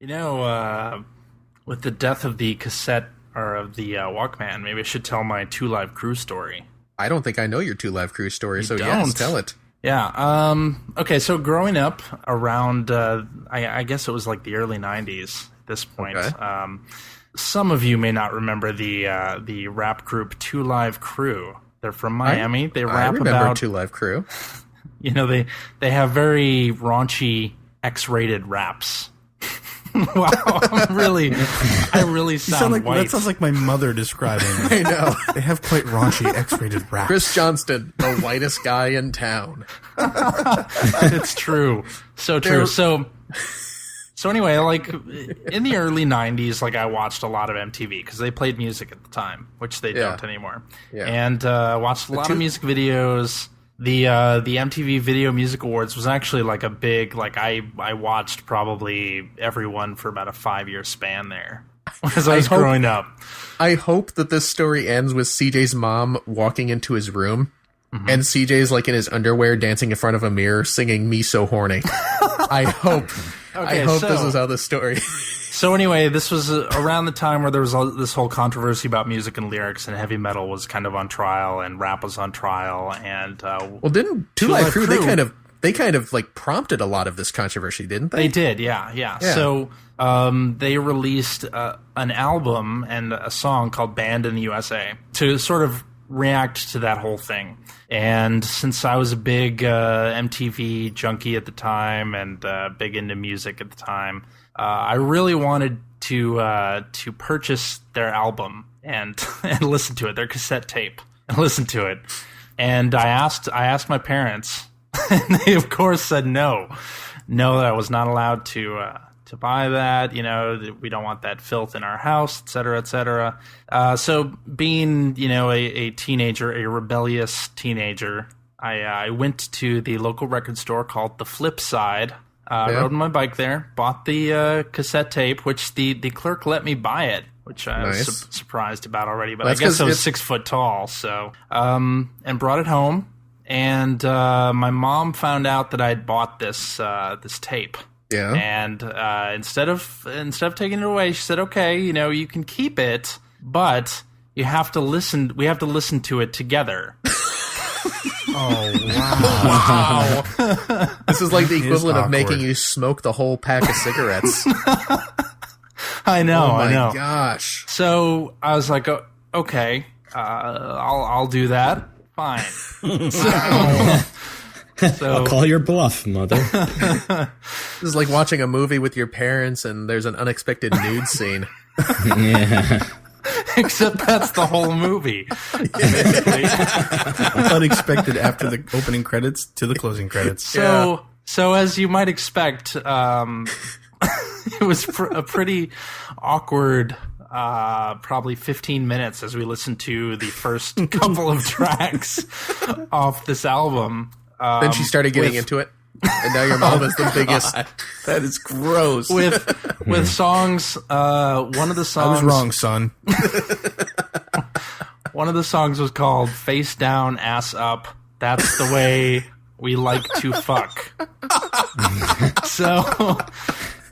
With the death of the cassette or of the Walkman, maybe I should tell my Two Live Crew story. I don't think I know your Two Live Crew story, so don't? yes, tell it. Yeah. Okay, so growing up around, I guess it was like the early 90s at this point. Okay. Some of you may not remember the rap group Two Live Crew. They're from Miami. They rap I remember about Two Live Crew. They have very raunchy X-rated raps. Wow, I really sound like white. that sounds like my mother describing. I know. They have quite raunchy X-rated rap. Chris Johnston, the whitest guy in town. It's true. So true. So anyway, like in the early 90s, like I watched a lot of MTV because they played music at the time, which they don't anymore. Yeah. And watched a lot of music videos. The MTV Video Music Awards was actually like a big, like I watched probably everyone for about a 5-year span there as I was growing up. I hope that this story ends with CJ's mom walking into his room and CJ's like in his underwear dancing in front of a mirror singing "Me So Horny." I hope this is how the story. So anyway, this was around the time where there was this whole controversy about music and lyrics, and heavy metal was kind of on trial, and rap was on trial, and didn't Two Live Crew they kind of like prompted a lot of this controversy, didn't they? They did, yeah. So they released an album and a song called "Banned in the USA" to sort of react to that whole thing. And since I was a big MTV junkie at the time and big into music at the time, I really wanted to purchase their album and listen to it, their cassette tape, and listen to it. And I asked my parents, and they of course said no, that I was not allowed to buy that. We don't want that filth in our house, et cetera, et cetera. So being a teenager, a rebellious teenager, I went to the local record store called The Flip Side. Rode on my bike there, bought the cassette tape, which the clerk let me buy it, which I was surprised about already. But I guess I was 6 foot tall, so and brought it home. And my mom found out that I'd bought this tape. Yeah. And instead of taking it away, she said, "Okay, you can keep it, but you have to listen. We have to listen to it together." Oh, wow. This is like the equivalent of making you smoke the whole pack of cigarettes. I know. Oh my gosh. So I was like, "Okay, I'll do that. Fine." So, I'll call your bluff, mother. This is like watching a movie with your parents and there's an unexpected nude scene. Yeah. Except that's the whole movie. Unexpected after the opening credits to the closing credits. So as you might expect, it was a pretty awkward probably 15 minutes as we listened to the first couple of tracks off this album. Then she started getting into it. And now your mom is the biggest. That is gross. With songs, one of the songs... I was wrong, son. One of the songs was called "Face Down, Ass Up. That's the way we like to fuck." So,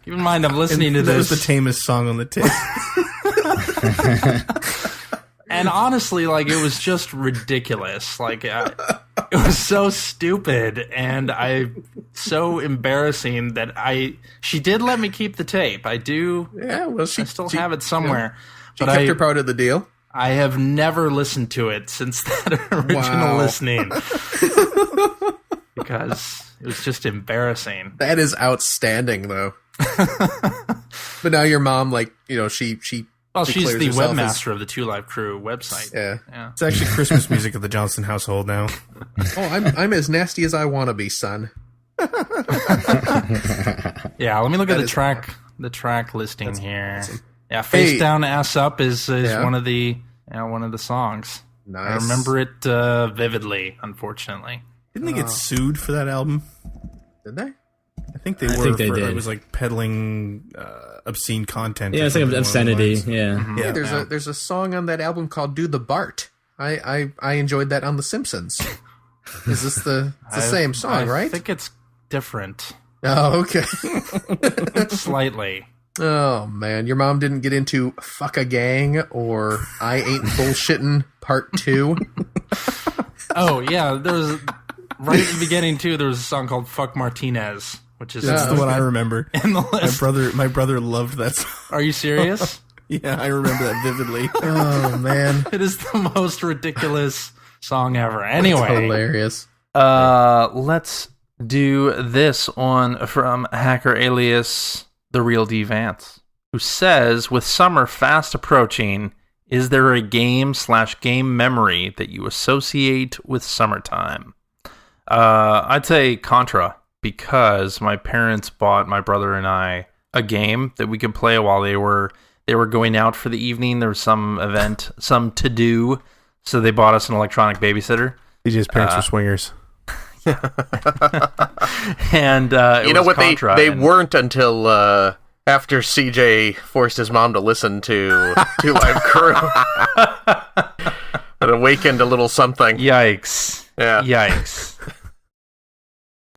keep in mind, I'm listening to this. That was the tamest song on the tape. And honestly, like, it was just ridiculous. Like, it was so stupid and so embarrassing that she did let me keep the tape. I do. Yeah, well, I still have it somewhere. She kept her part of the deal. I have never listened to it since that original listening. Because it was just embarrassing. That is outstanding, though. But now your mom, like, she well, she's the webmaster of the Two Live Crew website. Yeah. It's actually Christmas music of the Johnston household now. Oh, I'm as nasty as I want to be, son. Yeah, let me look at the track listing here. Awesome. Yeah, "Face Down, Ass Up" is one of the songs. Nice. I remember it vividly. Unfortunately, didn't they get sued for that album? Did they? I think they did. It was like peddling obscene content. Yeah, it's like obscenity. Yeah. Mm-hmm. Yeah. There's a song on that album called "Do the Bart." I enjoyed that on The Simpsons. Is this the same song, right? I think it's different. Oh, okay. Slightly. Oh, man. Your mom didn't get into Fuck a Gang or I Ain't Bullshittin' Part 2? Oh, yeah. There was, right at the beginning, too, there was a song called Fuck Martinez, which is... That's the one I remember. In the list. My brother loved that song. Are you serious? Yeah, I remember that vividly. Oh, man. It is the most ridiculous song ever. Anyway. That's hilarious. Let's do this one from Hacker Alias... The Real D Vance, who says, with summer fast approaching, is there a game/game memory that you associate with summertime? I'd say Contra, because my parents bought my brother and I a game that we could play while they were going out for the evening. There was some event, some to do, so they bought us an electronic babysitter. DJ's parents were swingers. And you know what, Contra, they weren't until after CJ forced his mom to listen to Two Live Crew. It awakened a little something. Yikes. Yeah. Yikes.